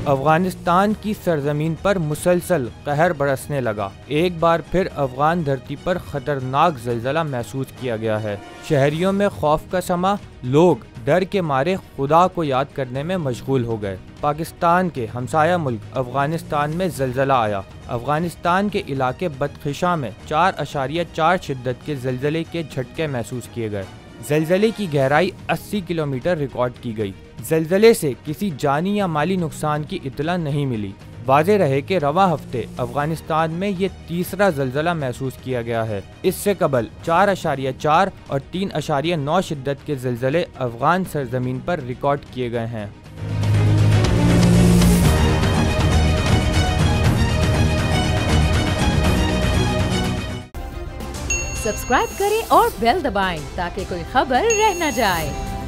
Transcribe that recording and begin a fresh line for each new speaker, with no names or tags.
अफगानिस्तान की सरजमीन पर मुसलसल कहर बरसने लगा। एक बार फिर अफगान धरती पर खतरनाक ज़लज़ला महसूस किया गया है। शहरियों में खौफ का समा, लोग डर के मारे खुदा को याद करने में मशगूल हो गए। पाकिस्तान के हमसाया मुल्क अफगानिस्तान में ज़लज़ला आया। अफगानिस्तान के इलाके बदखिशा में 4.4 शिद्दत के ज़लज़ले के झटके महसूस किए गए। ज़लज़ले की गहराई 80 किलोमीटर रिकॉर्ड की गई। ज़लज़ले से किसी जानी या माली नुकसान की इत्तला नहीं मिली। वाज़ेह रहे कि रवां हफ्ते अफगानिस्तान में ये तीसरा ज़लज़ला महसूस किया गया है। इससे कबल 4.4 और 3.9 शिद्दत के ज़लज़ले अफगान सरजमीन पर रिकॉर्ड किए गए हैं।
सब्सक्राइब करें और बेल दबाएं ताकि कोई खबर रह न जाए।